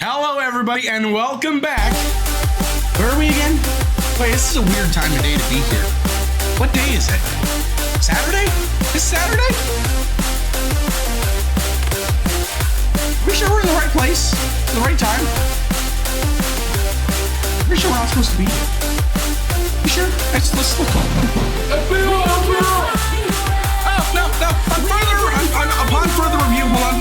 Hello, everybody, and welcome back. Where are we again? Wait, this is a weird time of day to be here. What day is it? Saturday? Is Saturday? Are we sure we're in the right place? The right time? Are we sure we're not supposed to be here? You sure? Let's look. Upon further review, hold on.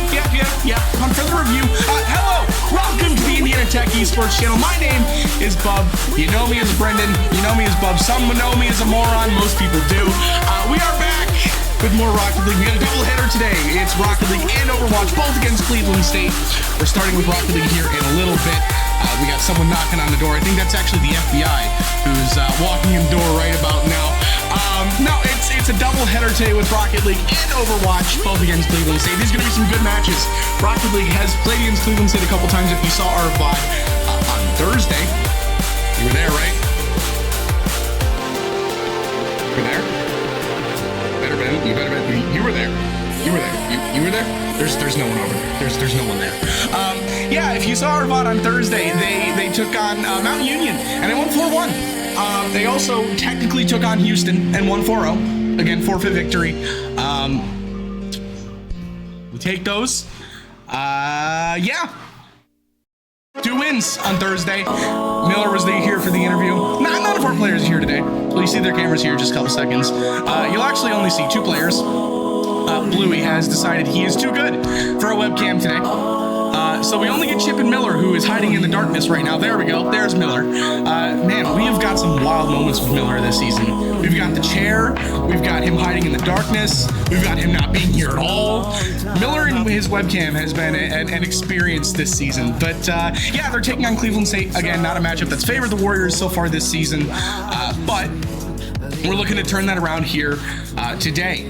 Yeah. Upon further review, hello, welcome to the Indiana Tech Esports channel. My name is Bub. You know me as Brendan. You know me as Bub. Some know me as a moron. Most people do. We are back with more Rocket League. We got a double header today. It's Rocket League and Overwatch, both against Cleveland State. We're starting with Rocket League here in a little bit. We got someone knocking on the door. I think that's actually the FBI who's walking in the door right about now. No, it's a double header today with Rocket League and Overwatch, both against Cleveland State. These are going to be some good matches. Rocket League has played against Cleveland State a couple times. If you saw our VOD on Thursday, you were there, right? You were there? You better bet. You were there. You were there? There's no one over there. There's no one there. Yeah, if you saw our VOD on Thursday, they took on Mount Union, and they won 4-1. They also technically took on Houston and won 4-0. Again, forfeit victory. We take those. Yeah. 2 wins on Thursday. Miller was here for the interview. None of our players are here today. Well, you see their cameras here in just a couple seconds. You'll actually only see 2 players. Bluey has decided he is too good for a webcam today. So we only get Chip and Miller, who is hiding in the darkness right now. There we go. There's Miller. Man, we have got some wild moments with Miller this season. We've got the chair. We've got him hiding in the darkness. We've got him not being here at all. Miller and his webcam has been an experience this season. But, yeah, they're taking on Cleveland State. Again, not a matchup that's favored the Warriors so far this season. But we're looking to turn that around here today.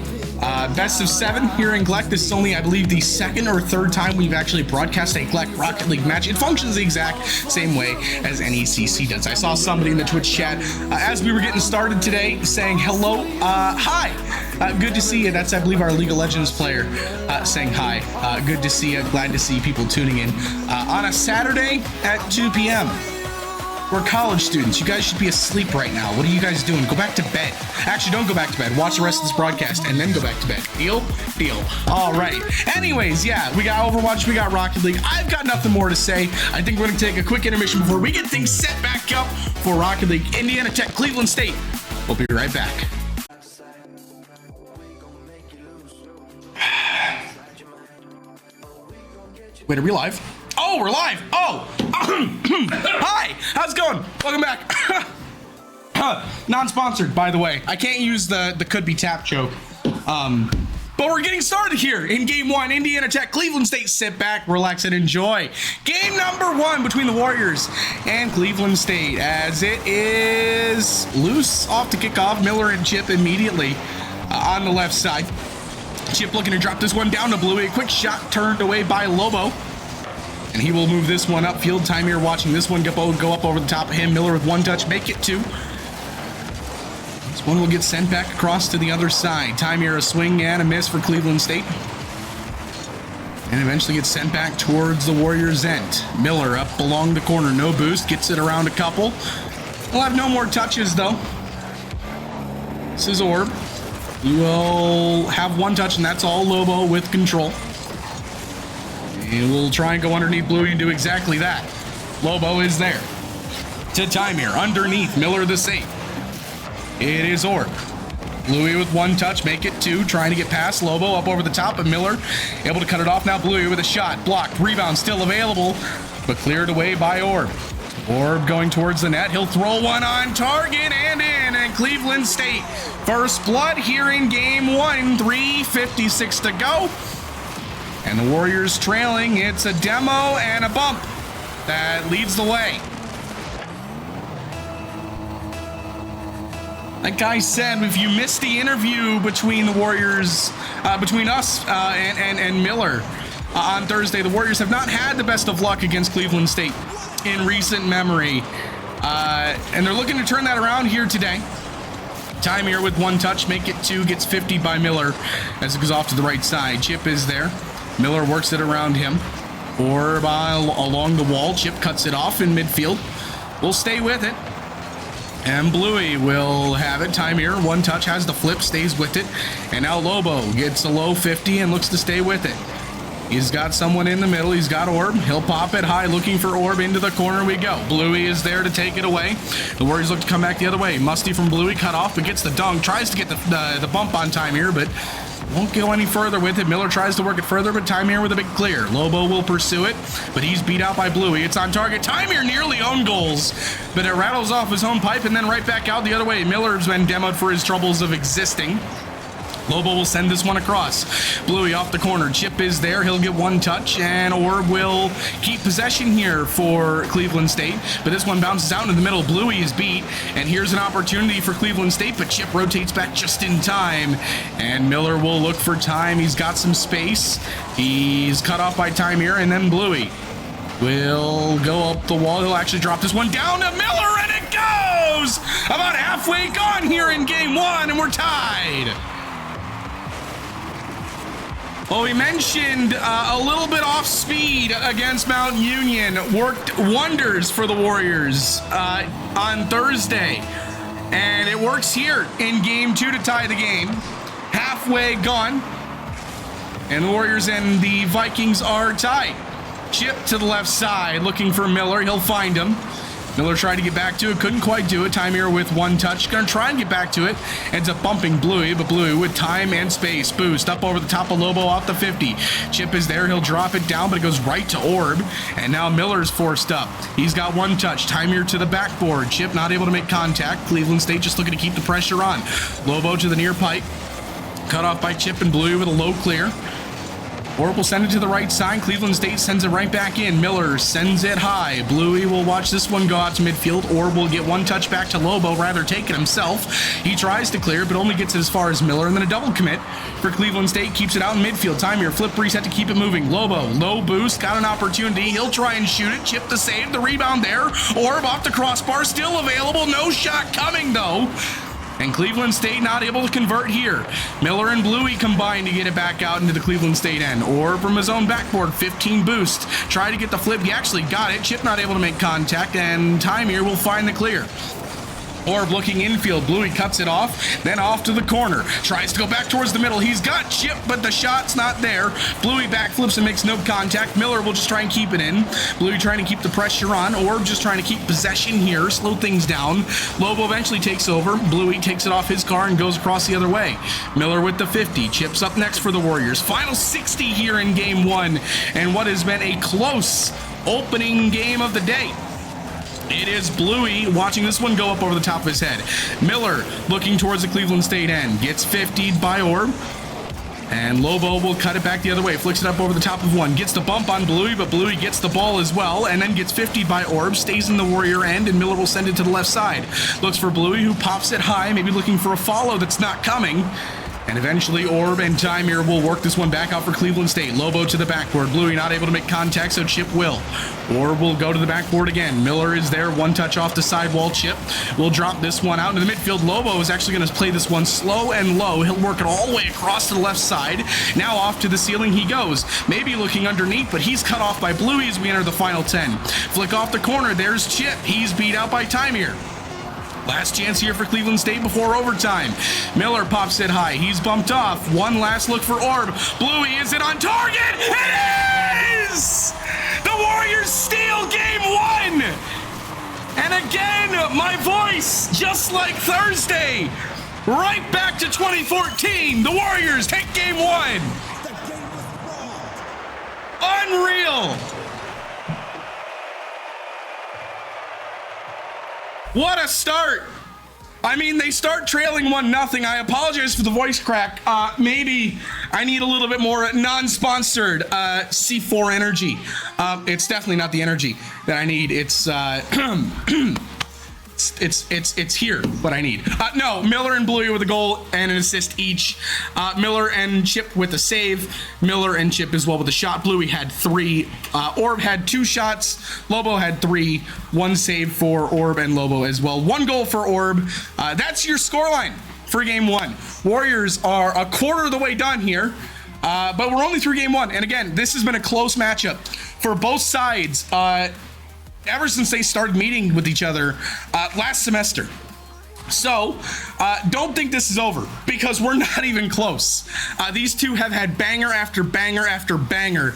Best of 7 here in GLEC. This is only, I believe, the 2nd or 3rd time we've actually broadcast a GLEC Rocket League match. It functions the exact same way as NECC does. I saw somebody in the Twitch chat as we were getting started today saying hello, hi, good to see you. That's, I believe, our League of Legends player saying hi. Good to see you. Glad to see people tuning in on a Saturday at 2 p.m. We're college students. You guys should be asleep right now. What are you guys doing? Go back to bed. Actually, don't go back to bed. Watch the rest of this broadcast and then go back to bed. Deal? Deal. All right. Anyways, yeah, we got Overwatch. We got Rocket League. I've got nothing more to say. I think we're going to take a quick intermission before we get things set back up for Rocket League, Indiana Tech, Cleveland State. We'll be right back. Wait, are we live? Oh, we're live. Oh, hi. How's it going? Welcome back. Non-sponsored, by the way. I can't use the could be tap joke. But we're getting started here in Game 1. Indiana Tech, Cleveland State. Sit back, relax, and enjoy. Game number 1 between the Warriors and Cleveland State, as it is loose off to kick off. Miller and Chip immediately on the left side. Chip looking to drop this one down to Bluey. A quick shot turned away by Lobo. And he will move this one upfield. Tymier watching this one go up over the top of him. Miller with 1 touch, make it 2. This one will get sent back across to the other side. Tymier a swing and a miss for Cleveland State. And eventually gets sent back towards the Warriors' end. Miller up along the corner, no boost, gets it around a couple. We'll have no more touches though. This is Orb. He will have 1 touch and that's all. Lobo with control. He will try and go underneath Bluey and do exactly that. Lobo is there. To Tymier, underneath, Miller the save. It is Orb. Bluey with 1 touch, make it 2, trying to get past Lobo up over the top, but Miller able to cut it off now. Bluey with a shot, blocked, rebound still available, but cleared away by Orb. Orb going towards the net, he'll throw one on target and in, and Cleveland State first blood here in Game 1, 3:56 to go. And the Warriors trailing. It's a demo and a bump that leads the way. Like I said, if you missed the interview between the Warriors, between us and Miller on Thursday, the Warriors have not had the best of luck against Cleveland State in recent memory. And they're looking to turn that around here today. Tymier with 1 touch, make it 2, gets 50 by Miller as it goes off to the right side. Chip is there. Miller works it around him. Orb along the wall. Chip cuts it off in midfield. We'll stay with it. And Bluey will have it. Time here. One touch. Has the flip. Stays with it. And now Lobo gets a low 50 and looks to stay with it. He's got someone in the middle. He's got Orb. He'll pop it high, looking for Orb. Into the corner we go. Bluey is there to take it away. The Warriors look to come back the other way. Musty from Bluey, cut off, but gets the dunk. Tries to get the bump on Time here, but won't go any further with it. Miller tries to work it further, but Time here with a big clear. Lobo will pursue it, but he's beat out by Bluey. It's on target. Time here nearly own goals, but it rattles off his own pipe and then right back out the other way. Miller's been demoed for his troubles of existing. Lobo will send this one across. Bluey off the corner. Chip is there. He'll get one touch, and Orb will keep possession here for Cleveland State. But this one bounces out in the middle. Bluey is beat, and here's an opportunity for Cleveland State, but Chip rotates back just in time, and Miller will look for Time. He's got some space. He's cut off by Time here, and then Bluey will go up the wall. He'll actually drop this one down to Miller, and it goes! About halfway gone here in game one, and we're tied. Well, we mentioned a little bit off speed against Mount Union. Worked wonders for the Warriors on Thursday. And it works here in game two to tie the game. Halfway gone. And the Warriors and the Vikings are tied. Chip to the left side looking for Miller. He'll find him. Miller tried to get back to it, couldn't quite do it. Time here with one touch, gonna try and get back to it. Ends up bumping Bluey, but Bluey with time and space. Boost up over the top of Lobo off the 50. Chip is there, he'll drop it down, but it goes right to Orb. And now Miller's forced up. He's got one touch. Time here to the backboard. Chip not able to make contact. Cleveland State just looking to keep the pressure on. Lobo to the near pipe. Cut off by Chip and Bluey with a low clear. Orb will send it to the right side. Cleveland State sends it right back in. Miller sends it high. Bluey will watch this one go out to midfield. Orb will get one touch back to Lobo, rather take it himself. He tries to clear, but only gets it as far as Miller, and then a double commit for Cleveland State. Keeps it out in midfield. Time here. Flip reset to keep it moving. Lobo, low boost, got an opportunity. He'll try and shoot it. Chip the save. The rebound there. Orb off the crossbar. Still available. No shot coming, though. And Cleveland State not able to convert here. Miller and Bluey combine to get it back out into the Cleveland State end. Orb from his own backboard, 15 boost. Try to get the flip. He actually got it. Chip not able to make contact, and Time here will find the clear. Orb looking infield. Bluey cuts it off, then off to the corner. Tries to go back towards the middle. He's got Chip, but the shot's not there. Bluey backflips and makes no contact. Miller will just try and keep it in. Bluey trying to keep the pressure on. Orb just trying to keep possession here, slow things down. Lobo eventually takes over. Bluey takes it off his car and goes across the other way. Miller with the 50. Chip's up next for the Warriors. Final 60 here in game one, and what has been a close opening game of the day. It is Bluey watching this one go up over the top of his head. Miller looking towards the Cleveland State end. Gets 50'd by Orb. And Lobo will cut it back the other way. Flicks it up over the top of one. Gets the bump on Bluey, but Bluey gets the ball as well. And then gets 50'd by Orb. Stays in the Warrior end, and Miller will send it to the left side. Looks for Bluey, who pops it high. Maybe looking for a follow that's not coming. And eventually Orb and Time here will work this one back out for Cleveland State. Lobo to the backboard. Bluey not able to make contact, so Chip will. Orb will go to the backboard again. Miller is there. One touch off the sidewall. Chip will drop this one out into the midfield. Lobo is actually going to play this one slow and low. He'll work it all the way across to the left side. Now off to the ceiling he goes. Maybe looking underneath, but he's cut off by Bluey as we enter the final 10. Flick off the corner. There's Chip. He's beat out by Time here. Last chance here for Cleveland State before overtime. Miller pops it high. He's bumped off. One last look for Orb. Bluey, is it on target? It is! The Warriors steal game one! And again, my voice, just like Thursday, right back to 2014. The Warriors take game one. Unreal. What a start. I mean, they start trailing 1-0. I apologize for the voice crack. Maybe I need a little bit more non-sponsored C4 energy. It's definitely not the energy that I need. It's it's here what I need. No, Miller and Bluey with a goal and an assist each. Miller and Chip with a save. Miller and Chip as well with a shot. Bluey had 3. Orb had 2 shots. Lobo had 3. 1 save for Orb and Lobo as well. 1 goal for Orb. That's your scoreline for game one. Warriors are a quarter of the way done here. But we're only through game one. And again, this has been a close matchup for both sides ever since they started meeting with each other last semester. So don't think this is over, because we're not even close. These two have had banger after banger after banger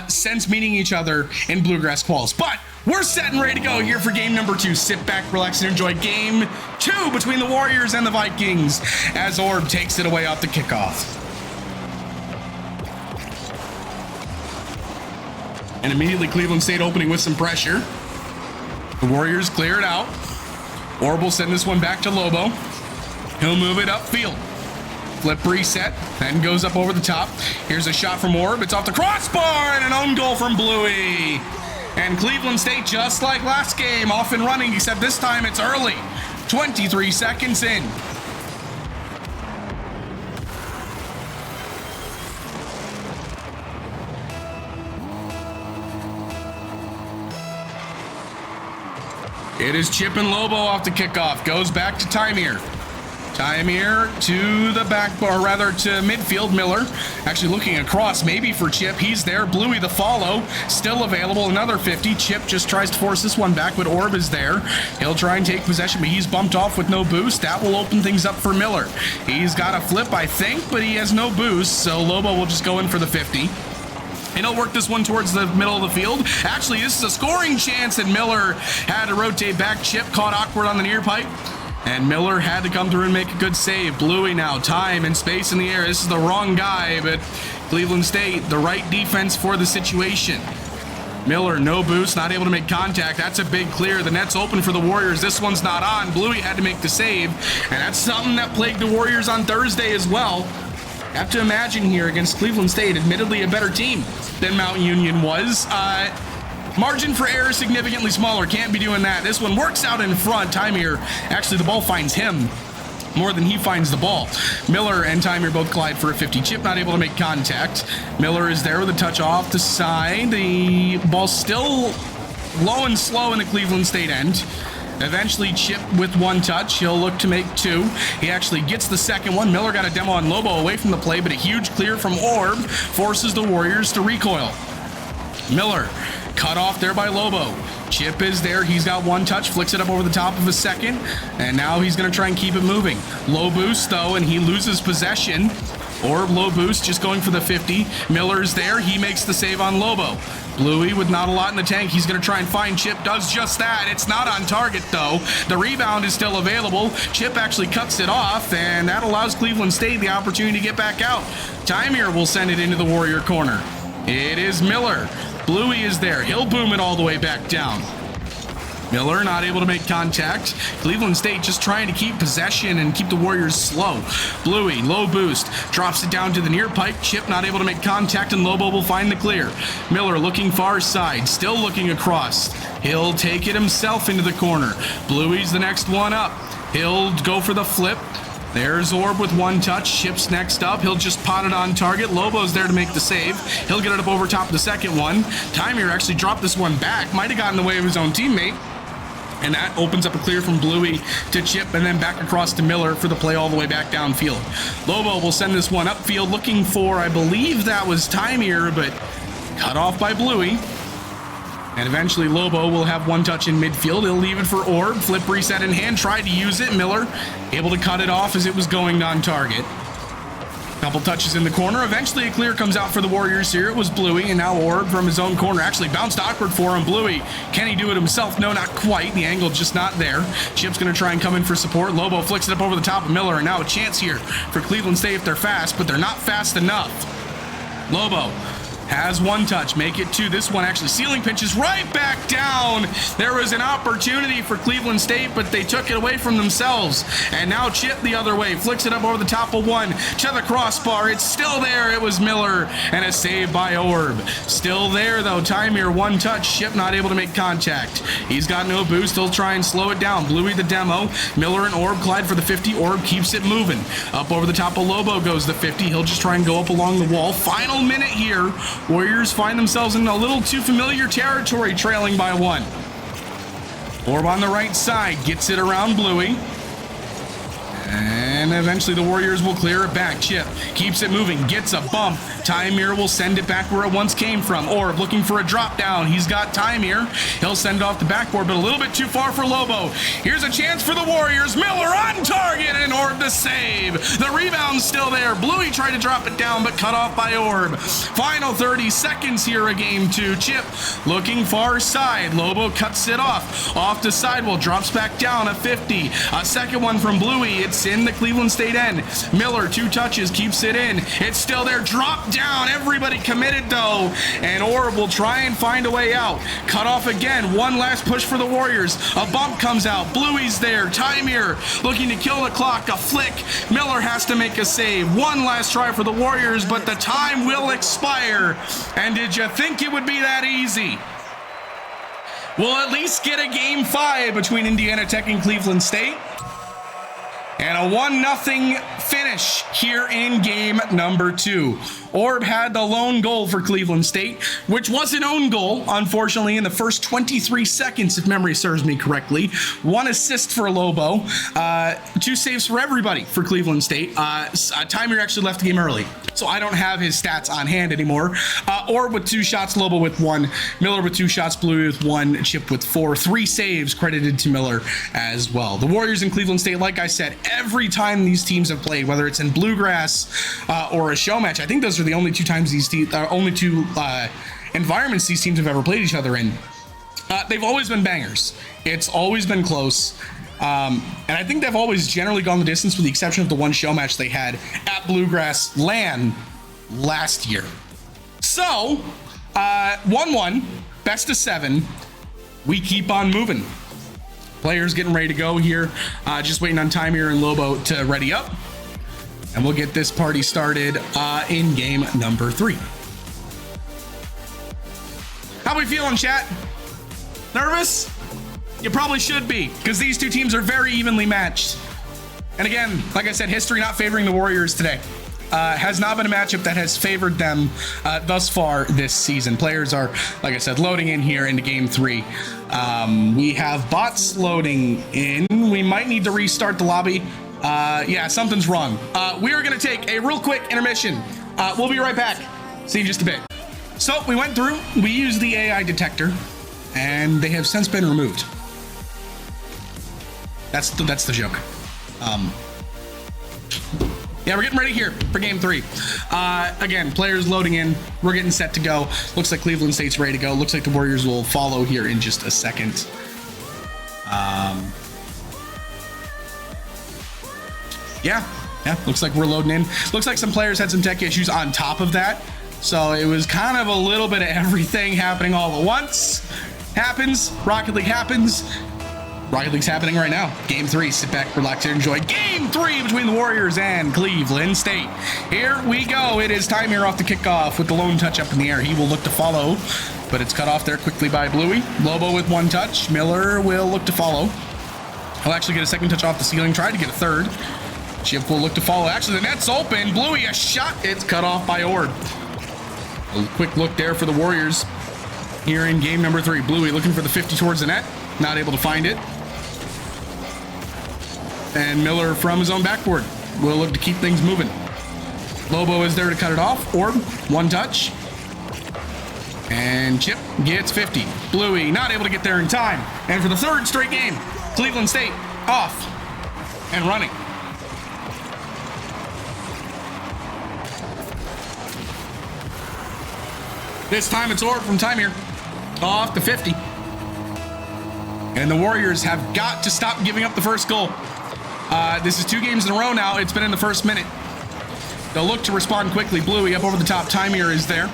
since meeting each other in Bluegrass Quals. But we're set and ready to go here for game number 2. Sit back, relax, and enjoy game 2 between the Warriors and the Vikings as Orb takes it away off the kickoff. And immediately Cleveland State opening with some pressure. The Warriors clear it out. Orb will send this one back to Lobo. He'll move it upfield. Flip reset, then goes up over the top. Here's a shot from Orb. It's off the crossbar and an own goal from Bluey. And Cleveland State, just like last game, off and running, except this time it's early. 23 seconds in. It is Chip and Lobo off the kickoff. Goes back to Tymir. Tymir to the back, or rather to midfield. Miller actually looking across, maybe for Chip. He's there. Bluey the follow, still available. Another 50. Chip just tries to force this one back, but Orb is there. He'll try and take possession, but he's bumped off with no boost. That will open things up for Miller. He's got a flip, I think, but he has no boost, so Lobo will just go in for the 50. And he'll work this one towards the middle of the field. Actually, this is a scoring chance, and Miller had to rotate back. Chip caught awkward on the near pipe, and Miller had to come through and make a good save. Bluey now, time and space in the air. This is the wrong guy, but Cleveland State, the right defense for the situation. Miller, no boost, not able to make contact. That's a big clear. The net's open for the Warriors. This one's not on. Bluey had to make the save, and that's something that plagued the Warriors on Thursday as well. Have to imagine here against Cleveland State, admittedly a better team than Mount Union was. Margin for error significantly smaller. Can't be doing that. This one works out in front. Tymir, actually the ball finds him more than he finds the ball. Miller and Tymir both collide for a 50. Chip not able to make contact. Miller is there with a touch off the side. The ball still low and slow in the Cleveland State end. Eventually Chip with one touch. He'll look to make 2. He actually gets the second one. Miller got a demo on Lobo away from the play, but a huge clear from Orb forces the Warriors to recoil. Miller cut off there by Lobo. Chip is there. He's got one touch, flicks it up over the top of a second, and now he's going to try and keep it moving. Low boost, though, and he loses possession. Orb low boost, just going for the 50. Miller's there. He makes the save on Lobo. Bluey with not a lot in the tank. He's going to try and find Chip. Does just that. It's not on target, though. The rebound is still available. Chip actually cuts it off, and that allows Cleveland State the opportunity to get back out. Tymir will send it into the Warrior corner. It is Miller. Bluey is there. He'll boom it all the way back down. Miller not able to make contact. Cleveland State just trying to keep possession and keep the Warriors slow. Bluey, low boost, drops it down to the near pipe. Chip not able to make contact, and Lobo will find the clear. Miller looking far side, still looking across. He'll take it himself into the corner. Bluey's the next one up. He'll go for the flip. There's Orb with one touch. Chip's next up. He'll just pot it on target. Lobo's there to make the save. He'll get it up over top of the second one. Tymir actually dropped this one back. Might have gotten in the way of his own teammate. And that opens up a clear from Bluey to Chip, and then back across to Miller for the play all the way back downfield. Lobo will send this one upfield looking for, I believe that was Tymir, but cut off by Bluey. And eventually Lobo will have one touch in midfield. He'll leave it for Orb. Flip reset in hand. Tried to use it. Miller able to cut it off as it was going non-target. Couple touches in the corner. Eventually a clear comes out for the Warriors here. It was Bluey, and now Orb from his own corner. Actually bounced awkward for him. Bluey, can he do it himself? No, not quite. The angle just not there. Chip's going to try and come in for support. Lobo flicks it up over the top of Miller, and now a chance here for Cleveland State if they're fast, but they're not fast enough. Lobo has one touch, make it 2. This one actually ceiling pinches right back down. There was an opportunity for Cleveland State, but they took it away from themselves. And now Chip the other way, flicks it up over the top of one to the crossbar. It's still there. It was Miller, and a save by Orb. Still there though. Tymir one touch. Chip not able to make contact. He's got no boost. He'll try and slow it down. Bluey the demo. Miller and Orb collide for the 50. Orb keeps it moving. Up over the top of Lobo goes the 50. He'll just try and go up along the wall. Final minute here. Warriors find themselves in a little too familiar territory, trailing by 1. Orb on the right side gets it around Bluey. And And eventually the Warriors will clear it back. Chip keeps it moving, gets a bump. Tymir will send it back where it once came from. Orb looking for a drop down. He's got Tymir. He'll send it off the backboard, but a little bit too far for Lobo. Here's a chance for the Warriors. Miller on target, and Orb the save. The rebound's still there. Bluey tried to drop it down, but cut off by Orb. Final 30 seconds here of game 2. Chip looking far side. Lobo cuts it off the sidewall, drops back down a 50. A second one from Bluey. It's in the Cleveland State end. Miller, 2 touches, keeps it in. It's still there. Drop down. Everybody committed though, and Orb will try and find a way out. Cut off again. One last push for the Warriors. A bump comes out. Bluey's there. Tymir looking to kill the clock. A flick. Miller has to make a save. One last try for the Warriors, but the time will expire. And did you think it would be that easy? We'll at least get a game 5 between Indiana Tech and Cleveland State. And a 1-0 finish here in game number 2. Orb had the lone goal for Cleveland State, which was an own goal, unfortunately, in the first 23 seconds, if memory serves me correctly. 1 assist for Lobo, 2 saves for everybody for Cleveland State. Tymir actually left the game early, so I don't have his stats on hand anymore. Orb with 2 shots, Lobo with 1, Miller with 2 shots, Blue with 1, Chip with 4. 3 saves credited to Miller as well. The Warriors in Cleveland State, like I said, every time these teams have played, whether it's in Bluegrass or a show match, I think those are the only 2 times these only 2 environments these teams have ever played each other in. They've always been bangers. It's always been close. And I think they've always generally gone the distance, with the exception of the one show match they had at Bluegrass LAN last year. So, 1-1, best of 7. We keep on moving. Players getting ready to go here. Just waiting on Tymir and Lobo to ready up. And we'll get this party started in game number 3. How we feeling, chat? Nervous? You probably should be, because these 2 teams are very evenly matched. And again, like I said, history not favoring the Warriors today. Has not been a matchup that has favored them thus far this season. Players are, like I said, loading in here into game 3. We have bots loading in. We might need to restart the lobby. Yeah, something's wrong. We are going to take a real quick intermission. We'll be right back. See you in just a bit. So we went through, we used the AI detector, and they have since been removed. That's the joke. Yeah, we're getting ready here for game 3. Again, players loading in. We're getting set to go. Looks like Cleveland State's ready to go. Looks like the Warriors will follow here in just a second. Yeah, looks like we're loading in. Looks like some players had some tech issues on top of that. So it was kind of a little bit of everything happening all at once. Happens. Rocket League happens. Rocket League's happening right now. Game 3. Sit back, relax, and enjoy. Game 3 between the Warriors and Cleveland State. Here we go. It is Tymir off the kickoff with the lone touch up in the air. He will look to follow, but it's cut off there quickly by Bluey. Lobo with 1 touch. Miller will look to follow. He'll actually get a second touch off the ceiling. Tried to get a third. Chip will look to follow. Actually, the net's open. Bluey, a shot. It's cut off by Orb. A quick look there for the Warriors here in game number 3. Bluey looking for the 50 towards the net. Not able to find it. And Miller from his own backboard will look to keep things moving. Lobo is there to cut it off. Orb, 1 touch. And Chip gets 50. Bluey not able to get there in time. And for the 3rd straight game, Cleveland State off and running. This time it's Orb from Tymir. Off the 50. And the Warriors have got to stop giving up the first goal. This is 2 games in a row now. It's been in the first minute. They'll look to respond quickly. Bluey up over the top. Tymir is there.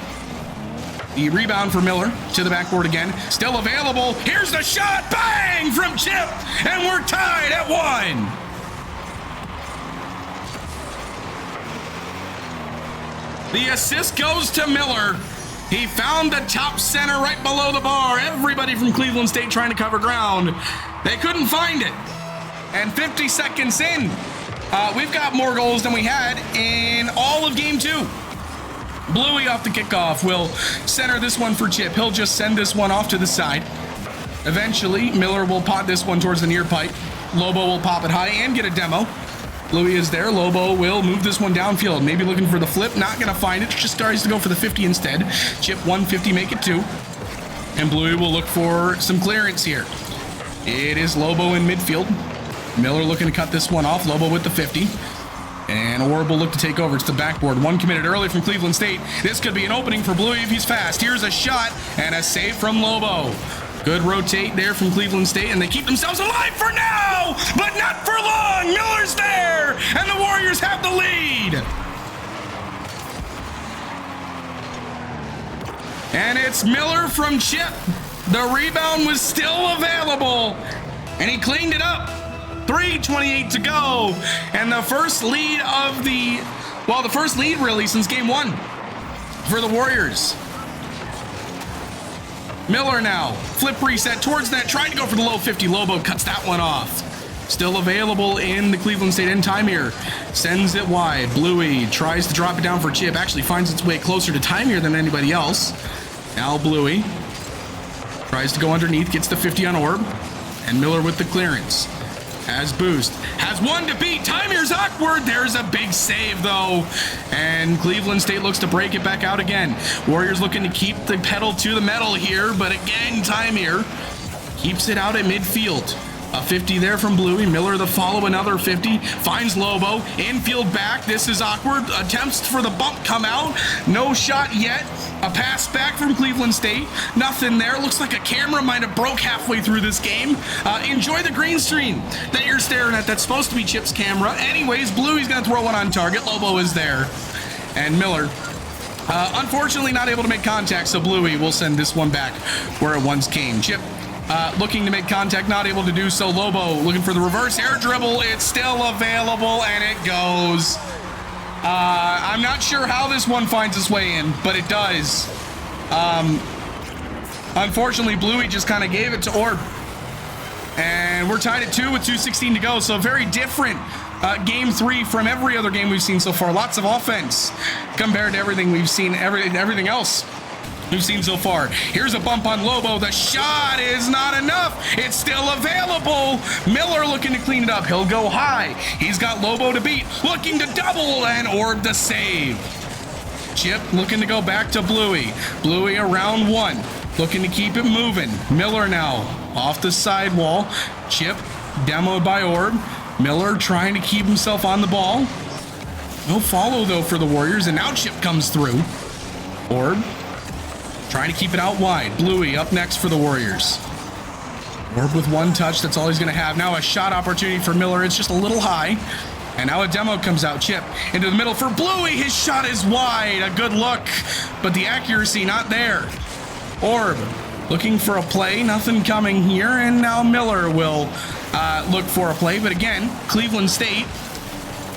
The rebound for Miller to the backboard again. Still available. Here's the shot. Bang from Chip. And we're tied at 1. The assist goes to Miller. He found the top center right below the bar. Everybody from Cleveland State trying to cover ground. They couldn't find it. And 50 seconds in, we've got more goals than we had in all of game 2. Bluey off the kickoff will center this one for Chip. He'll just send this one off to the side. Eventually, Miller will pot this one towards the near pipe. Lobo will pop it high and get a demo. Bluey is there. Lobo will move this one downfield. Maybe looking for the flip. Not going to find it. Just tries to go for the 50 instead. Chip 150, make it 2. And Bluey will look for some clearance here. It is Lobo in midfield. Miller looking to cut this one off. Lobo with the 50. And Orb will look to take over. It's the backboard. One committed early from Cleveland State. This could be an opening for Bluey if he's fast. Here's a shot and a save from Lobo. Good rotate there from Cleveland State, and they keep themselves alive for now, but not for long. Miller's there, and the Warriors have the lead. And it's Miller from Chip. The rebound was still available, and he cleaned it up. 3:28 to go, and the first lead of the first lead really since game 1 for the Warriors. Miller now, flip reset towards that, trying to go for the low 50. Lobo cuts that one off. Still available in the Cleveland State end time here. Sends it wide. Bluey tries to drop it down for Chip. Actually finds its way closer to time here than anybody else. Now Bluey tries to go underneath, gets the 50 on Orb. And Miller with the clearance. Has boost. Has one to beat. Timer's awkward. There's a big save, though. And Cleveland State looks to break it back out again. Warriors looking to keep the pedal to the metal here. But again, Timer keeps it out at midfield. A 50 there from Bluey. Miller the follow, another 50. Finds Lobo. Infield back. This is awkward. Attempts for the bump come out. No shot yet. A pass back from Cleveland State. Nothing there. Looks like a camera might have broke halfway through this game. Enjoy the green screen that you're staring at. That's supposed to be Chip's camera. Anyways, Bluey's going to throw one on target. Lobo is there. And Miller, unfortunately, not able to make contact. So Bluey will send this one back where it once came. Chip looking to make contact, not able to do so. Lobo looking for the reverse air dribble. It's still available, and it goes. I'm not sure how this one finds its way in, but it does. Unfortunately, Bluey just kind of gave it to Orb. And we're tied at 2 with 2:16 to go, so very different game 3 from every other game we've seen so far. Lots of offense compared to everything we've seen, everything else we've seen so far. Here's a bump on Lobo. The shot is not enough. It's still available. Miller looking to clean it up. He'll go high. He's got Lobo to beat. Looking to double and Orb the save. Chip looking to go back to Bluey. Bluey around 1. Looking to keep it moving. Miller now off the sidewall. Chip demoed by Orb. Miller trying to keep himself on the ball. No follow though for the Warriors, and now Chip comes through. Orb trying to keep it out wide. Bluey up next for the Warriors. Orb with 1 touch. That's all he's going to have. Now a shot opportunity for Miller. It's just a little high. And now a demo comes out. Chip into the middle for Bluey. His shot is wide. A good look, but the accuracy not there. Orb looking for a play. Nothing coming here. And now Miller will look for a play. But again, Cleveland State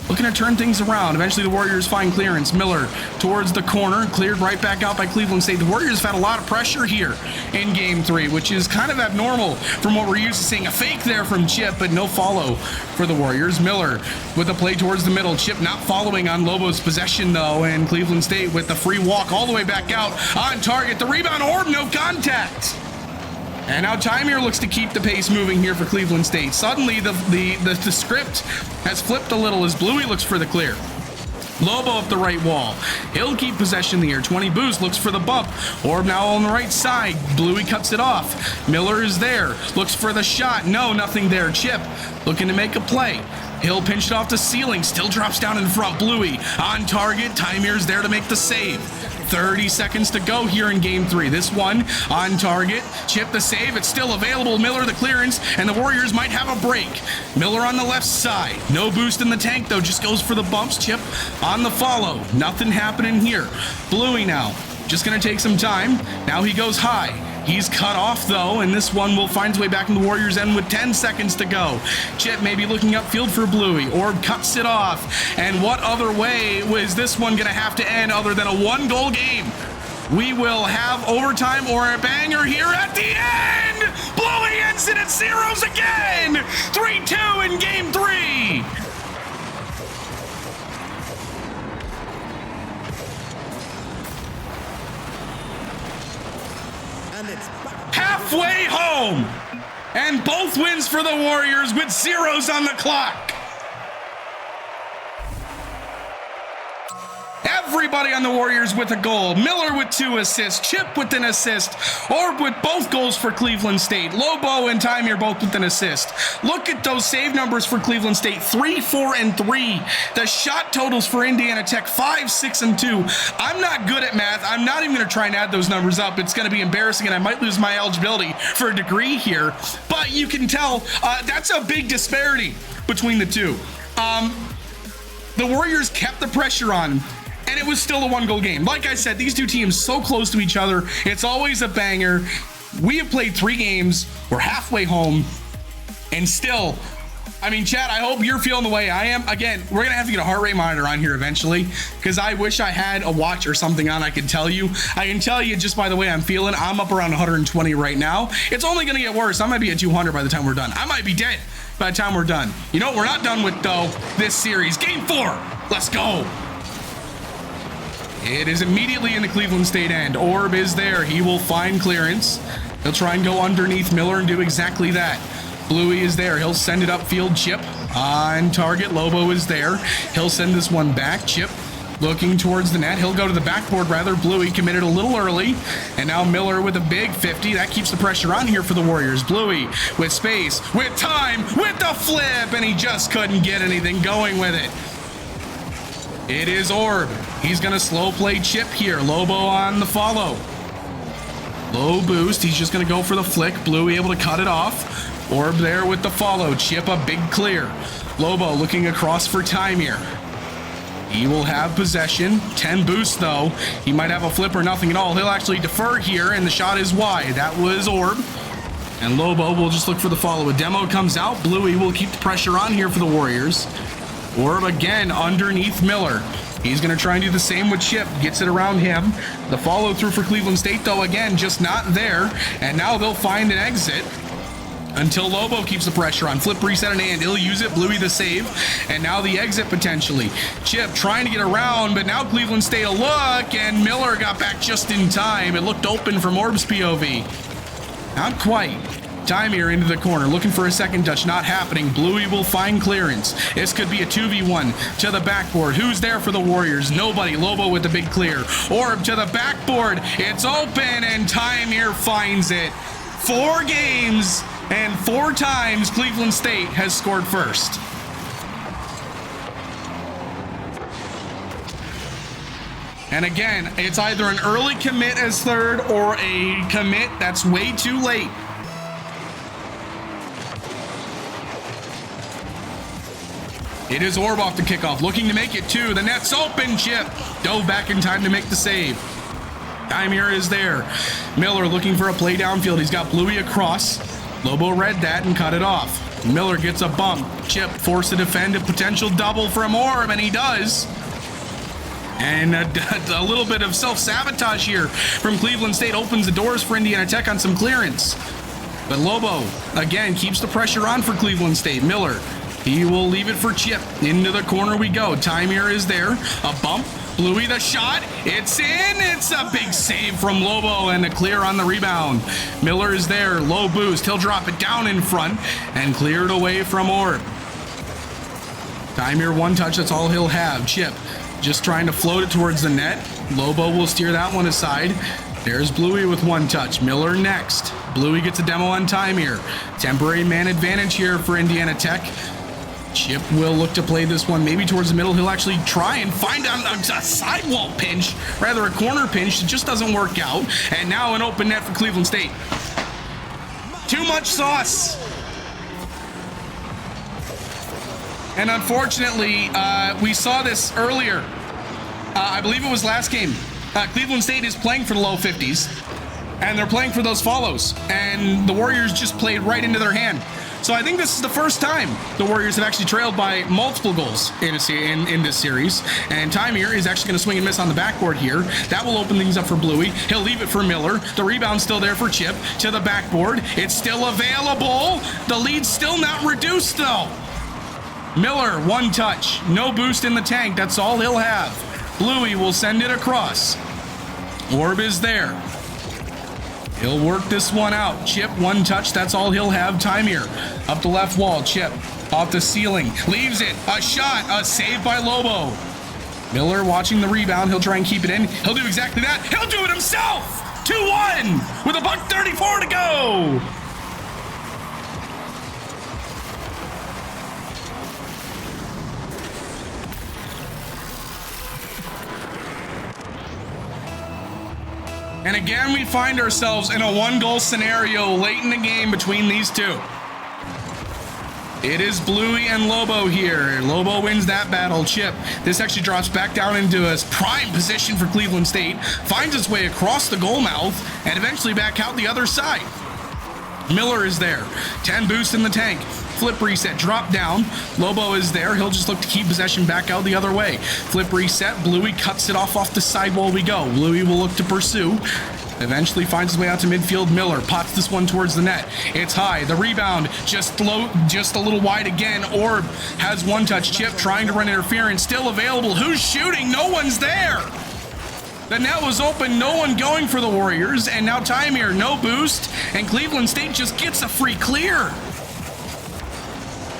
looking to turn things around. Eventually the Warriors find clearance. Miller towards the corner, cleared right back out by Cleveland State. The Warriors have had a lot of pressure here in game 3, which is kind of abnormal from what we're used to seeing. A fake there from Chip, but no follow for the Warriors. Miller with a play towards the middle. Chip not following on Lobo's possession though, and Cleveland State with the free walk all the way back out on target. The rebound, Orb, no contact. And now Timer looks to keep the pace moving here for Cleveland State. Suddenly, the script has flipped a little as Bluey looks for the clear. Lobo up the right wall. He'll keep possession in the air. 20 boost, looks for the bump. Orb now on the right side. Bluey cuts it off. Miller is there. Looks for the shot. No, nothing there. Chip looking to make a play. He'll pinch it off the ceiling. Still drops down in front. Bluey on target. Timer's there to make the save. 30 seconds to go here in game 3. This one on target. Chip the save. It's still available. Miller the clearance, and the Warriors might have a break. Miller on the left side. No boost in the tank though. Just goes for the bumps. Chip on the follow. Nothing happening here. Bluey now. Just going to take some time. Now he goes high. He's cut off though, and this one will find its way back in the Warriors' end with 10 seconds to go. Chip maybe looking upfield for Bluey. Orb cuts it off. And what other way was this one going to have to end other than a 1-goal game? We will have overtime or a banger here at the end. Bluey ends it at zeros again. 3-2 in game 3. Halfway home, and both wins for the Warriors with zeros on the clock. Everybody on the Warriors with a goal. Miller with 2 assists. Chip with an assist. Orb with both goals for Cleveland State. Lobo and Timir both with an assist. Look at those save numbers for Cleveland State. 3, 4, and 3. The shot totals for Indiana Tech. 5, 6, and 2. I'm not good at math. I'm not even going to try and add those numbers up. It's going to be embarrassing, and I might lose my eligibility for a degree here. But you can tell that's a big disparity between the two. The Warriors kept the pressure on, and it was still a 1-goal game. Like I said, these two teams so close to each other. It's always a banger. We have played 3 games. We're halfway home, and still, I mean, chat, I hope you're feeling the way I am. Again, we're going to have to get a heart rate monitor on here eventually, because I wish I had a watch or something on I could tell you. I can tell you just by the way I'm feeling. I'm up around 120 right now. It's only going to get worse. I might be at 200 by the time we're done. I might be dead by the time we're done. You know what we're not done with, though? This series. Game 4. Let's go. It is immediately in the Cleveland State end. Orb is there. He will find clearance. He'll try and go underneath Miller and do exactly that. Bluey is there. He'll send it upfield. Chip on target. Lobo is there. He'll send this one back. Chip looking towards the net. He'll go to the backboard rather. Bluey committed a little early. And now Miller with a big 50. That keeps the pressure on here for the Warriors. Bluey with space, with time, with the flip. And he just couldn't get anything going with it. It is Orb. He's going to slow play Chip here. Lobo on the follow. Low boost. He's just going to go for the flick. Bluey able to cut it off. Orb there with the follow. Chip a big clear. Lobo looking across for Timir. He will have possession. 10 boost though. He might have a flip or nothing at all. He'll actually defer here, and the shot is wide. That was Orb. And Lobo will just look for the follow. A demo comes out. Bluey will keep the pressure on here for the Warriors. Orb again underneath Miller. He's going to try and do the same with Chip. Gets it around him. The follow through for Cleveland State though, again, just not there. And now they'll find an exit until Lobo keeps the pressure on. Flip, reset, and hand. He'll use it. Bluey the save. And now the exit potentially. Chip trying to get around, but now Cleveland State a look, and Miller got back just in time. It looked open from Orb's POV. Not quite. Timir into the corner, looking for a second touch, not happening. Bluey will find clearance. This could be a 2v1 to the backboard. Who's there for the Warriors? Nobody. Lobo with the big clear. Orb to the backboard. It's open, and Timir finds it. 4 games, and 4 times Cleveland State has scored first. And again, it's either an early commit as third or a commit that's way too late. It is Orb off the kickoff, looking to make it 2. The net's open. Chip dove back in time to make the save. Timir is there. Miller looking for a play downfield. He's got Bluey across. Lobo read that and cut it off. Miller gets a bump. Chip forced to defend a potential double from Orb, and he does. And a little bit of self-sabotage here from Cleveland State opens the doors for Indiana Tech on some clearance. But Lobo, again, keeps the pressure on for Cleveland State. Miller, he will leave it for Chip. Into the corner we go. Timir is there. A bump. Bluey the shot. It's in. It's a big save from Lobo and a clear on the rebound. Miller is there. Low boost. He'll drop it down in front and cleared away from Orb. Timir one touch. That's all he'll have. Chip just trying to float it towards the net. Lobo will steer that one aside. There's Bluey with one touch. Miller next. Bluey gets a demo on Timir. Temporary man advantage here for Indiana Tech. Chip will look to play this one maybe towards the middle. He'll actually try and find a sidewall pinch, rather a corner pinch. It just doesn't work out. And now an open net for Cleveland State. Too much sauce. And unfortunately, we saw this earlier. I believe it was last game. Cleveland State is playing for the low 50s, and they're playing for those follows. And the Warriors just played right into their hand. So I think this is the first time the Warriors have actually trailed by multiple goals in this series. And Timir is actually going to swing and miss on the backboard here. That will open things up for Bluey. He'll leave it for Miller. The rebound's still there for Chip. To the backboard. It's still available. The lead's still not reduced, though. Miller, one touch. No boost in the tank. That's all he'll have. Bluey will send it across. Orb is there. He'll work this one out. Chip, one touch. That's all he'll have. Timir up the left wall. Chip off the ceiling. Leaves it. A shot. A save by Lobo. Miller watching the rebound. He'll try and keep it in. He'll do exactly that. He'll do it himself. 2-1 with a $1:34 to go. And again, we find ourselves in a 1-goal scenario late in the game between these two. It is Bluey and Lobo here. Lobo wins that battle. Chip, this actually drops back down into a prime position for Cleveland State, finds its way across the goal mouth, and eventually back out the other side. Miller is there. 10 boost in the tank. Flip reset, drop down. Lobo is there. He'll just look to keep possession back out the other way. Flip reset. Bluey cuts it off the sidewall we go. Bluey will look to pursue. Eventually finds his way out to midfield. Miller pots this one towards the net. It's high. The rebound just low, just a little wide again. Orb has one touch. Chip trying to run interference. Still available. Who's shooting? No one's there. The net was open, no one going for the Warriors, and now time here, no boost, and Cleveland State just gets a free clear.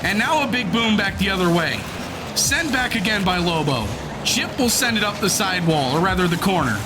And now a big boom back the other way. Sent back again by Lobo. Chip will send it up the sidewall, or rather the corner.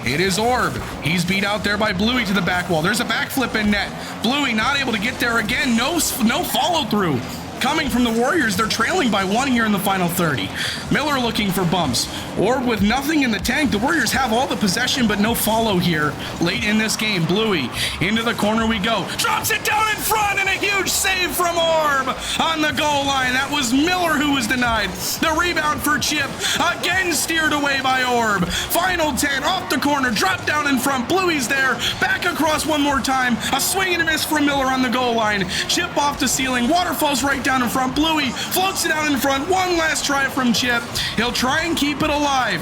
It is Orb. He's beat out there by Bluey to the back wall. There's a backflip in net. Bluey not able to get there again. No follow through. Coming from the Warriors, they're trailing by 1 here in the final 30. Miller looking for bumps. Orb with nothing in the tank. The Warriors have all the possession, but no follow here late in this game. Bluey, into the corner we go. Drops it down in front, and a huge save from Orb on the goal line. That was Miller who was denied. The rebound for Chip, again steered away by Orb. Final 10, off the corner, drop down in front. Bluey's there, back across one more time. A swing and a miss from Miller on the goal line. Chip off the ceiling, waterfalls right down in front. Bluey floats it out in front. One last try from Chip. He'll try and keep it alive.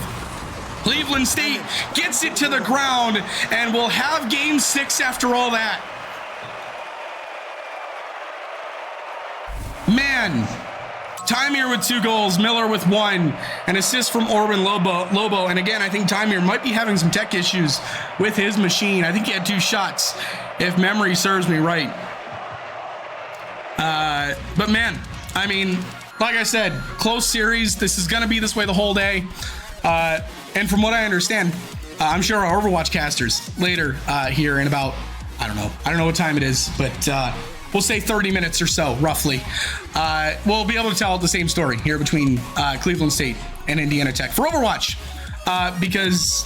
Cleveland State gets it to the ground, and we'll have game 6 after all that. Man, Timir with 2 goals, Miller with 1, an assist from Orban Lobo. And again, I think Timir might be having some tech issues with his machine. I think he had 2 shots, if memory serves me right. But man, I mean, like I said, close series. This is going to be this way the whole day. And from what I understand, I'm sure our Overwatch casters later here in about, I don't know what time it is, but we'll say 30 minutes or so, roughly. We'll be able to tell the same story here between Cleveland State and Indiana Tech for Overwatch, because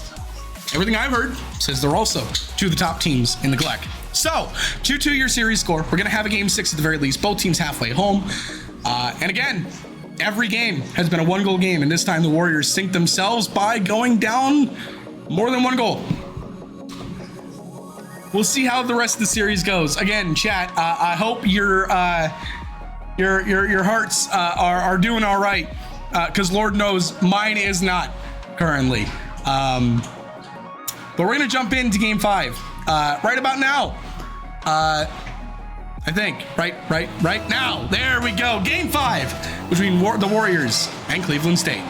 everything I've heard says they're also 2 of the top teams in the GLEC. So, 2-2 your series score. We're going to have a game 6 at the very least. Both teams halfway home. And again, every game has been a 1-goal game, and this time the Warriors sink themselves by going down more than 1 goal. We'll see how the rest of the series goes. Again, chat, I hope your hearts are doing all right, because Lord knows mine is not currently. But we're going to jump into game 5 right about now. I think right now. There we go. Game 5 between the Warriors and Cleveland State.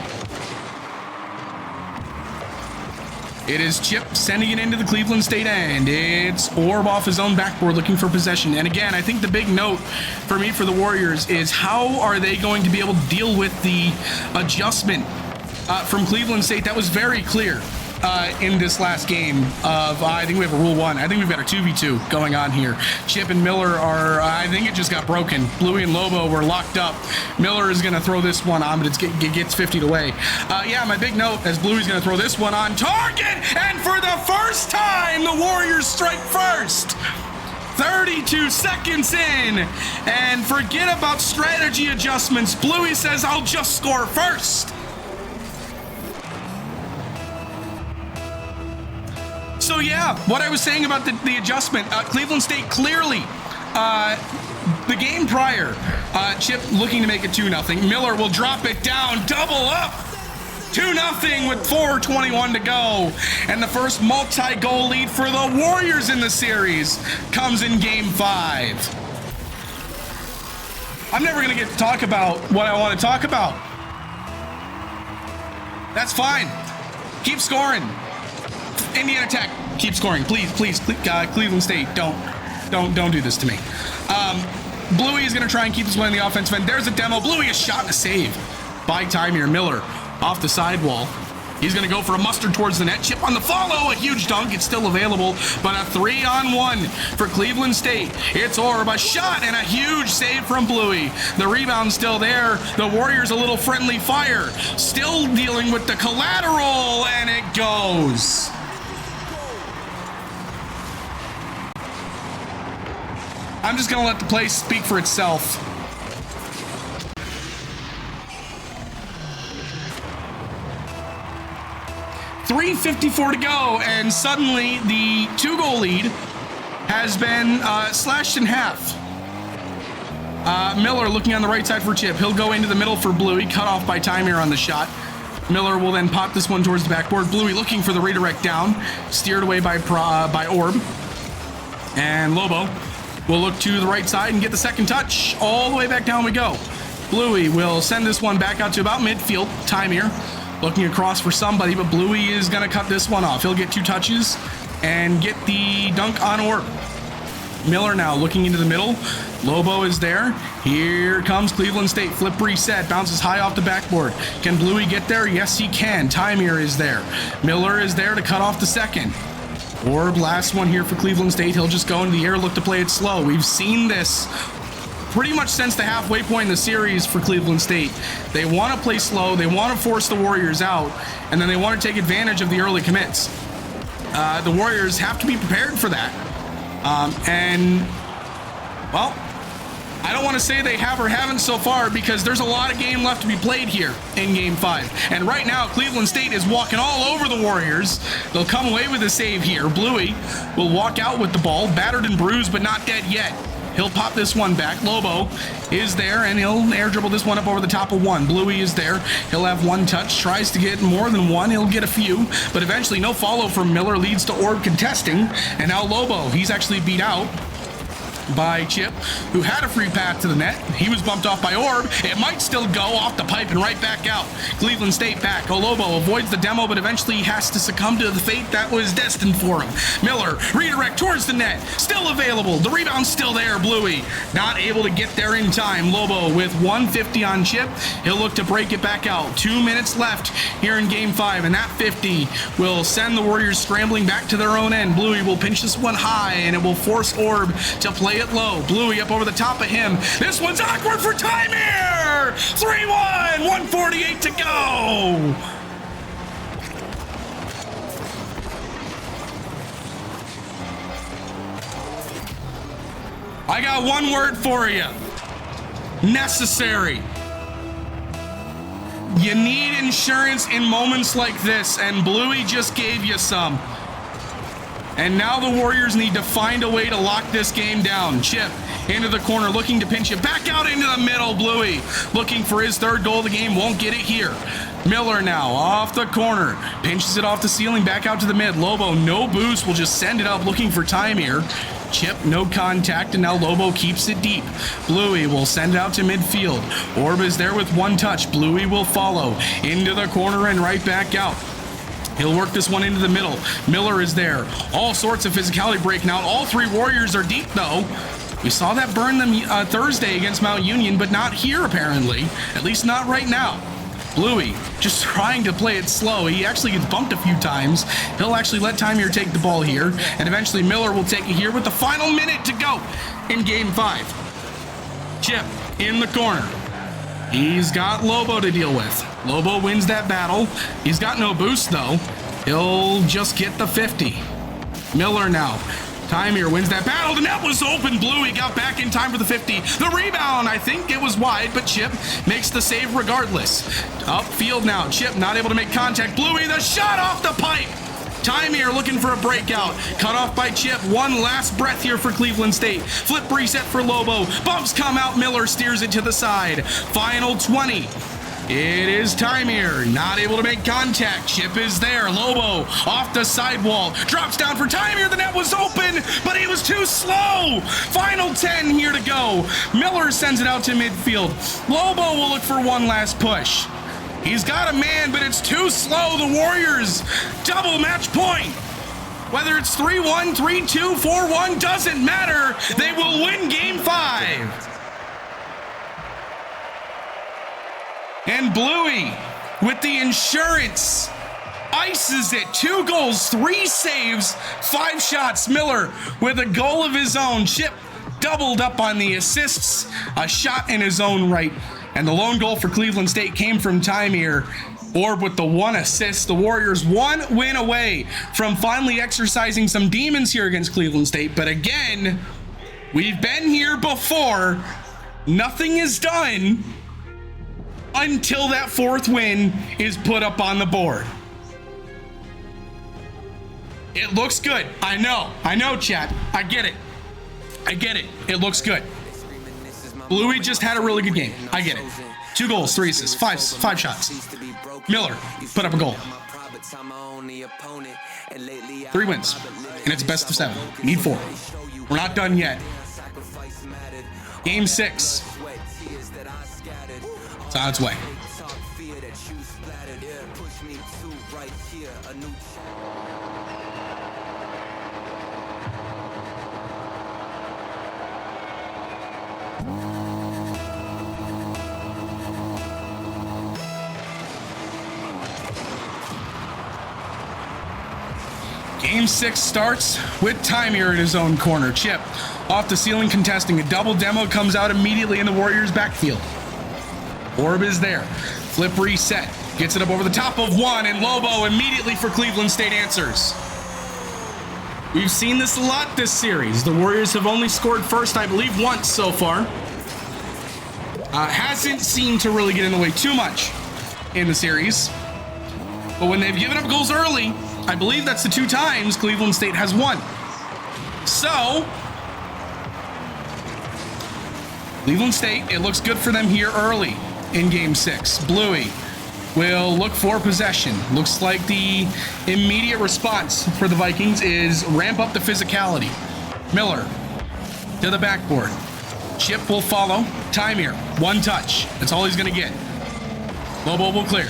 It is Chip sending it into the Cleveland State end. It's Orb off his own backboard looking for possession. And again, I think the big note for me for the Warriors is how are they going to be able to deal with the adjustment from Cleveland State? That was very clear in this last game of, I think we have a rule 1. I think we've got a 2v2 going on here. Chip and Miller are, I think it just got broken. Bluey and Lobo were locked up. Miller is going to throw this one on, but it gets 50'd away. Yeah, my big note as Bluey's going to throw this one on target, and for the first time, the Warriors strike first. 32 seconds in, and forget about strategy adjustments. Bluey says, I'll just score first. So yeah, what I was saying about the adjustment, Cleveland State clearly, the game prior, Chip looking to make it 2-0. Miller will drop it down, double up, 2-0 with 4:21 to go. And the first multi-goal lead for the Warriors in the series comes in game 5. I'm never gonna get to talk about what I want to talk about. That's fine. Keep scoring. Indiana Tech, keep scoring, please. Cleveland State, don't do this to me. Bluey is going to try and keep this one in the offensive end. There's a demo. Bluey, a shot and a save by Timir. Miller off the sidewall. He's going to go for a mustard towards the net. Chip on the follow. A huge dunk. It's still available, but a 3-on-1 for Cleveland State. It's Orb. A shot and a huge save from Bluey. The rebound's still there. The Warriors a little friendly fire. Still dealing with the collateral, and it goes. I'm just going to let the play speak for itself. 3:54 to go, and suddenly the 2-goal lead has been slashed in half. Miller looking on the right side for Chip. He'll go into the middle for Bluey, cut off by time here on the shot. Miller will then pop this one towards the backboard. Bluey looking for the redirect down, steered away by Orb. And Lobo will look to the right side and get the second touch. All the way back down we go. Bluey will send this one back out to about midfield. Time here. Looking across for somebody, but Bluey is going to cut this one off. He'll get 2 touches and get the dunk on Orb. Miller now looking into the middle. Lobo is there. Here comes Cleveland State. Flip reset. Bounces high off the backboard. Can Bluey get there? Yes, he can. Timir is there. Miller is there to cut off the second. Orb, last one here for Cleveland State. He'll just go into the air, look to play it slow. We've seen this pretty much since the halfway point in the series for Cleveland State. They want to play slow, they want to force the Warriors out, and then they want to take advantage of the early commits. The Warriors have to be prepared for that. Well, I don't want to say they have or haven't so far, because there's a lot of game left to be played here in Game 5. And right now, Cleveland State is walking all over the Warriors. They'll come away with a save here. Bluey will walk out with the ball, battered and bruised, but not dead yet. He'll pop this one back. Lobo is there, and he'll air dribble this one up over the top of one. Bluey is there. He'll have 1 touch. Tries to get more than 1. He'll get a few, but eventually no follow from Miller leads to Orb contesting. And now Lobo, he's actually beat out by Chip, who had a free path to the net. He was bumped off by Orb. It might still go off the pipe and right back out. Cleveland State back. Olobo avoids the demo, but eventually has to succumb to the fate that was destined for him. Miller, redirect towards the net. Still available. The rebound's still there. Bluey not able to get there in time. Lobo with 150 on Chip. He'll look to break it back out. 2 minutes left here in Game 5, and that 50 will send the Warriors scrambling back to their own end. Bluey will pinch this one high, and it will force Orb to play it low. Bluey up over the top of him. This one's awkward for time here. 3-1, 1:48 to go. I got one word for you. Necessary. You need insurance in moments like this, and Bluey just gave you some. And now the Warriors need to find a way to lock this game down. Chip into the corner, looking to pinch it back out into the middle. Bluey looking for his 3rd goal of the game, won't get it here. Miller now off the corner, pinches it off the ceiling, back out to the mid. Lobo, no boost, will just send it up, looking for time here. Chip, no contact, and now Lobo keeps it deep. Bluey will send it out to midfield. Orb is there with 1 touch. Bluey will follow into the corner and right back out. He'll work this one into the middle. Miller is there. All sorts of physicality breaking out. All 3 Warriors are deep, though. We saw that burn them Thursday against Mount Union, but not here, apparently. At least not right now. Bluey just trying to play it slow. He actually gets bumped a few times. He'll actually let time here take the ball here, and eventually Miller will take it here with the final minute to go in Game 5. Chip in the corner. He's got Lobo to deal with. Lobo wins that battle. He's got no boost, though. He'll just get the 50. Miller now. Time here wins that battle. The net was open. Bluey got back in time for the 50. The rebound, I think it was wide, but Chip makes the save regardless. Upfield now. Chip not able to make contact. Bluey, the shot off the pipe. Time here looking for a breakout. Cut off by Chip. One last breath here for Cleveland State. Flip reset for Lobo. Bumps come out. Miller steers it to the side. Final 20. It is time here. Not able to make contact. Chip is there. Lobo off the sidewall. Drops down for time here. The net was open, but he was too slow. Final 10 here to go. Miller sends it out to midfield. Lobo will look for one last push. He's got a man, but it's too slow. The Warriors double match point. Whether it's 3-1, 3-2, 4-1, doesn't matter. They will win Game 5. And Bluey with the insurance. Ices it. 2 goals, 3 saves, 5 shots. Miller with a goal of his own. Chip doubled up on the assists, a shot in his own right. And the lone goal for Cleveland State came from Timir. Orb with the 1 assist. The Warriors 1 win away from finally exercising some demons here against Cleveland State. But again, we've been here before. Nothing is done until that 4th win is put up on the board. It looks good. I know, chat. I get it. It looks good. Bluey just had a really good game. I get it. 2 goals, 3 assists, 5 shots. Miller put up a goal. 3 wins, and it's best of 7. We need 4. We're not done yet. Game 6. It's on its way. Game 6 starts with Timir in his own corner. Chip off the ceiling contesting. A double demo comes out immediately in the Warriors' backfield. Orb is there. Flip reset. Gets it up over the top of 1, and Lobo immediately for Cleveland State answers. We've seen this a lot this series. The Warriors have only scored first, I believe, once so far. Hasn't seemed to really get in the way too much in the series. But when they've given up goals early, I believe that's the 2 times Cleveland State has won. So, Cleveland State, it looks good for them here early in Game 6. Bluey will look for possession. Looks like the immediate response for the Vikings is ramp up the physicality. Miller to the backboard. Chip will follow. Timir, 1 touch. That's all he's going to get. Lobo will clear.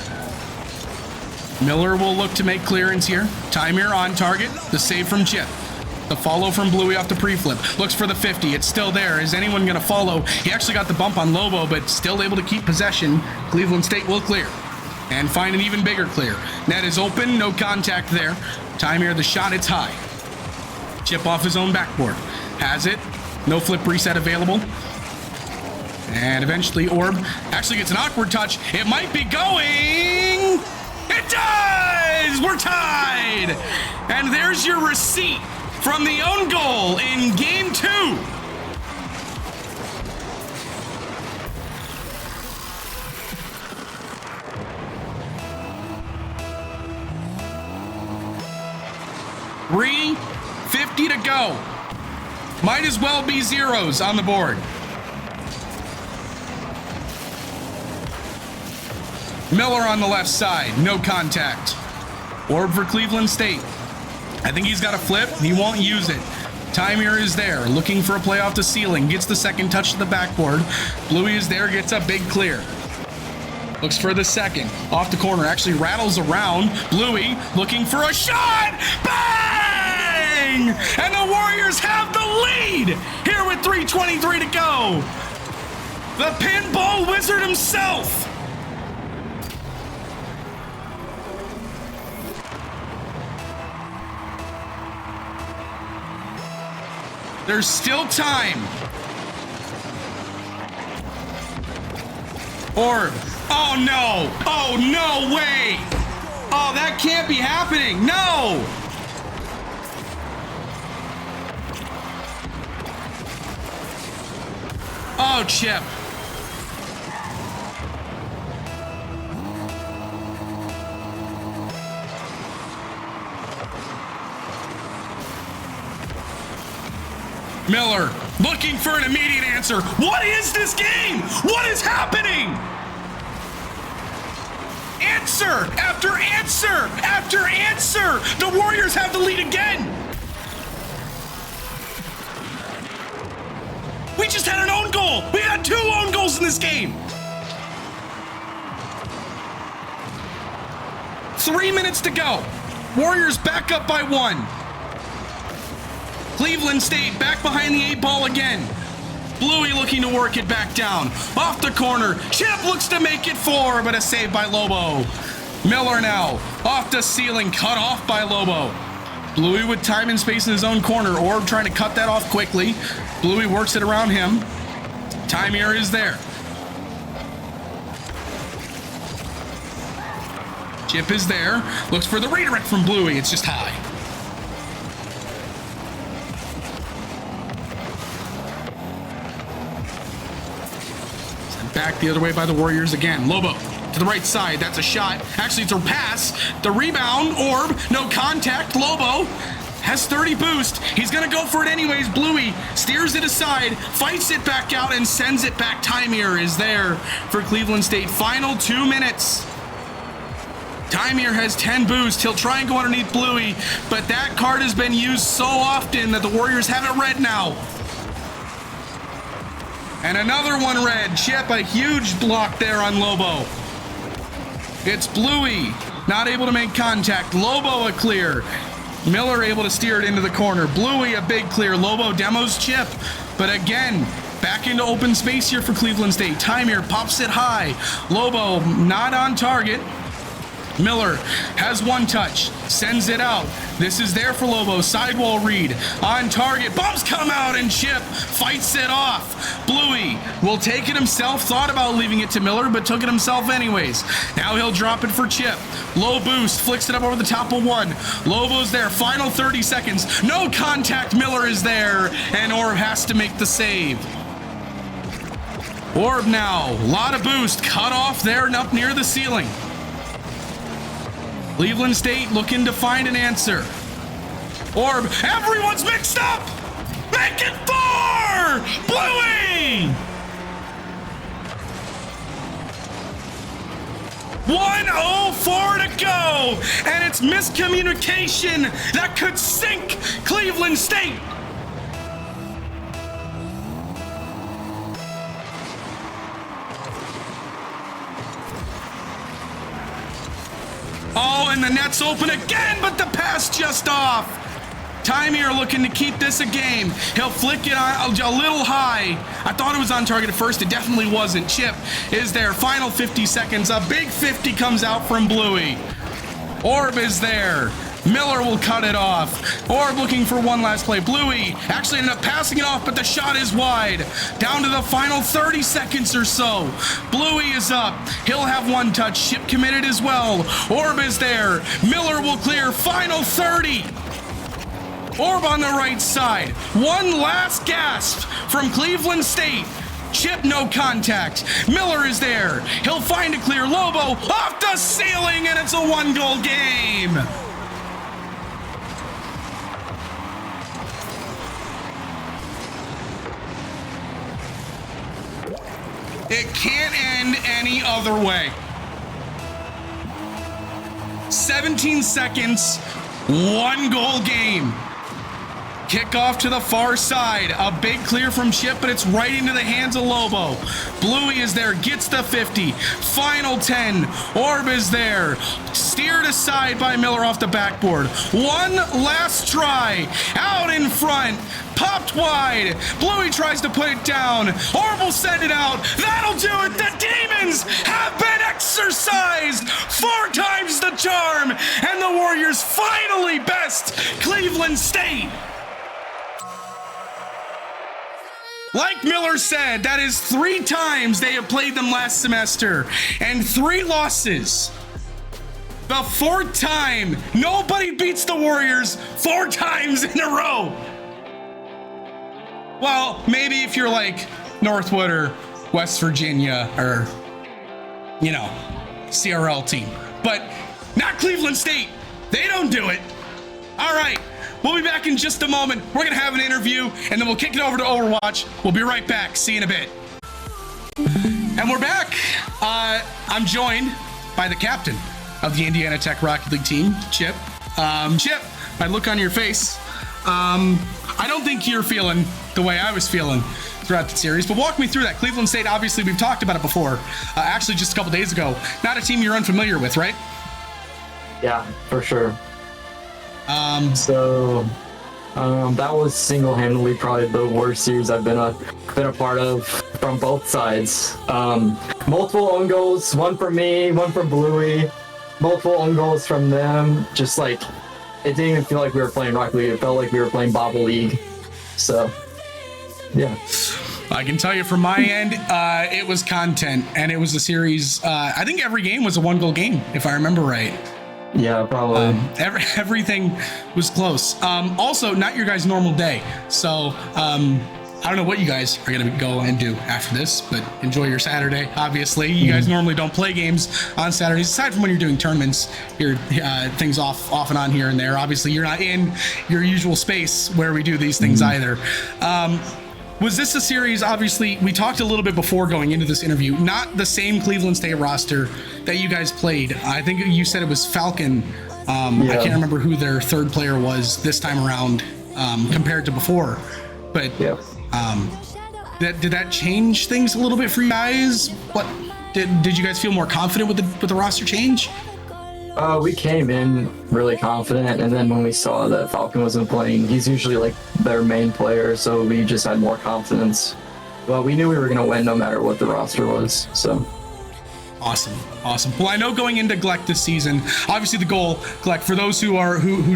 Miller will look to make clearance here. Timir on target. The save from Chip. The follow from Bluey off the pre-flip. Looks for the 50. It's still there. Is anyone going to follow? He actually got the bump on Lobo, but still able to keep possession. Cleveland State will clear and find an even bigger clear. Net is open. No contact there. Timir, the shot. It's high. Chip off his own backboard. Has it. No flip reset available. And eventually Orb actually gets an awkward touch. It might be going... It does! We're tied! And there's your receipt from the own goal in Game 2. .350 to go. Might as well be zeros on the board. Miller on the left side, no contact. Orb for Cleveland State. I think he's got a flip. He won't use it. Timir is there, looking for a play off the ceiling. Gets the second touch to the backboard. Bluey is there, gets a big clear. Looks for the second. Off the corner, actually rattles around. Bluey looking for a shot! Bang! And the Warriors have the lead here with 3:23 to go. The pinball wizard himself. There's still time. Orb. Oh, no. Oh, no way. Oh, that can't be happening. No. Oh, Chip. Miller looking for an immediate answer. What is this game? What is happening? Answer after answer after answer. The Warriors have the lead again. We just had an own goal. We had 2 own goals in this game. 3 minutes to go. Warriors back up by 1. Cleveland State back behind the 8 ball again. Bluey looking to work it back down. Off the corner. Chip looks to make it 4, but a save by Lobo. Miller now off the ceiling, cut off by Lobo. Bluey with time and space in his own corner. Orb trying to cut that off quickly. Bluey works it around him. Time here is there. Chip is there. Looks for the redirect from Bluey. It's just high. Sent back the other way by the Warriors again. Lobo to the right side. That's a shot. Actually, it's a pass. The rebound. Orb. No contact. Lobo has 30 boost. He's going to go for it anyways. Bluey steers it aside, fights it back out, and sends it back. Time here is there for Cleveland State. Final 2 minutes. Time here has 10 boost. He'll try and go underneath Bluey, but that card has been used so often that the Warriors have it red now. And another one red. Chip, a huge block there on Lobo. It's Bluey, not able to make contact. Lobo a clear. Miller able to steer it into the corner. Bluey a big clear. Lobo demos Chip, but again, back into open space here for Cleveland State. Time here pops it high. Lobo not on target. Miller has one touch, sends it out. This is there for Lobo. Sidewall read on target. Bumps come out and Chip fights it off. Bluey will take it himself. Thought about leaving it to Miller, but took it himself anyways. Now he'll drop it for Chip. Low boost, flicks it up over the top of one. Lobo's there. Final 30 seconds. No contact. Miller is there, and Orb has to make the save. Orb now. A lot of boost. Cut off there and up near the ceiling. Cleveland State looking to find an answer. Orb, everyone's mixed up! Make it 4! Bluey! 1:04 to go! And it's miscommunication that could sink Cleveland State! Oh, and the net's open again, but the pass just off. Time here looking to keep this a game. He'll flick it on a little high. I thought it was on target at first. It definitely wasn't. Chip is there. Final 50 seconds. A big 50 comes out from Bluey. Orb is there. Miller will cut it off. Orb looking for one last play. Bluey actually ended up passing it off, but the shot is wide. Down to the final 30 seconds or so. Bluey is up. He'll have one touch. Chip committed as well. Orb is there. Miller will clear. Final 30. Orb on the right side. One last gasp from Cleveland State. Chip, no contact. Miller is there. He'll find a clear. Lobo off the ceiling, and it's a 1-goal game. It can't end any other way. 17 seconds, 1-goal game. Kickoff to the far side. A big clear from Chip, but it's right into the hands of Lobo. Bluey is there, gets the 50. Final 10. Orb is there. Steered aside by Miller off the backboard. One last try. Out in front. Popped wide. Bluey tries to put it down. Orb will send it out. That'll do it. The Demons have been exercised. 4 times the charm. And the Warriors finally best Cleveland State. Like Miller said, that is 3 times they have played them last semester, and 3 losses. The 4th time, nobody beats the Warriors 4 times in a row. Well, maybe if you're like Northwood or West Virginia or, you know, CRL team, but not Cleveland State. They don't do it. All right. We'll be back in just a moment. We're going to have an interview, and then we'll kick it over to Overwatch. We'll be right back. See you in a bit. And we're back. I'm joined by the captain of the Indiana Tech Rocket League team, Chip. Chip, I look on your face. I don't think you're feeling the way I was feeling throughout the series, but walk me through that. Cleveland State, obviously, we've talked about it before. Actually, just a couple days ago. Not a team you're unfamiliar with, right? Yeah, for sure. So That was single-handedly probably the worst series I've been a part of from both sides. Multiple own goals, one from me, one from Bluey, multiple own goals from them. Just like, it didn't even feel like we were playing Rocket League. It felt like we were playing Bobble League. So, yeah. I can tell you from my end, it was content, and it was a series. I think every game was a 1-goal game, if I remember right. Yeah, probably. Everything was close. Also, not your guys' normal day. So I don't know what you guys are going to go and do after this, but enjoy your Saturday, obviously. You guys normally don't play games on Saturdays, aside from when you're doing tournaments, your things off and on here and there. Obviously, you're not in your usual space where we do these things either. Was this a series? Obviously, we talked a little bit before going into this interview, not the same Cleveland State roster that you guys played. I think you said it was Falcon. I can't remember who their third player was this time around compared to before. But did that change things a little bit for you guys? What did you guys feel more confident with the roster change? We came in really confident, and then when we saw that Falcon wasn't playing, he's usually like their main player, so we just had more confidence. Well, we knew we were going to win no matter what the roster was, so. Awesome. Well, I know going into GLEC this season, obviously the goal, GLEC, for those who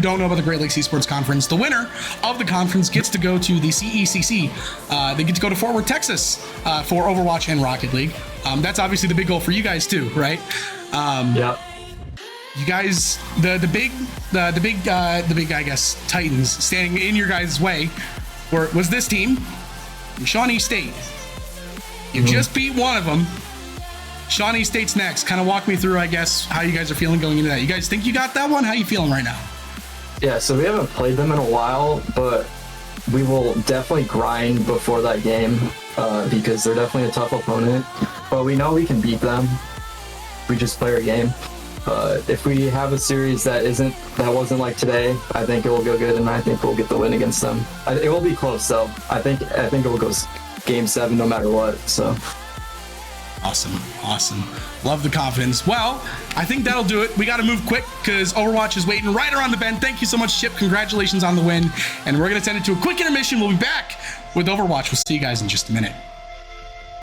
don't know about the Great Lakes Esports Conference, the winner of the conference gets to go to the CECC. They get to go to Fort Worth, Texas for Overwatch and Rocket League. That's obviously the big goal for you guys too, right? Yeah. You guys, the big, I guess, Titans standing in your guys' way was this team, Shawnee State. You just beat one of them. Shawnee State's next. Kind of walk me through, I guess, how you guys are feeling going into that. You guys think you got that one? How you feeling right now? Yeah, so we haven't played them in a while, but we will definitely grind before that game because they're definitely a tough opponent. But we know we can beat them. We just play our game. If we have a series that wasn't like today, I think it will go good, and I think we'll get the win against them. It will be close, though. I think it will go Game 7 no matter what. So. Awesome. Love the confidence. Well, I think that'll do it. We got to move quick because Overwatch is waiting right around the bend. Thank you so much, Chip. Congratulations on the win. And we're going to send it to a quick intermission. We'll be back with Overwatch. We'll see you guys in just a minute.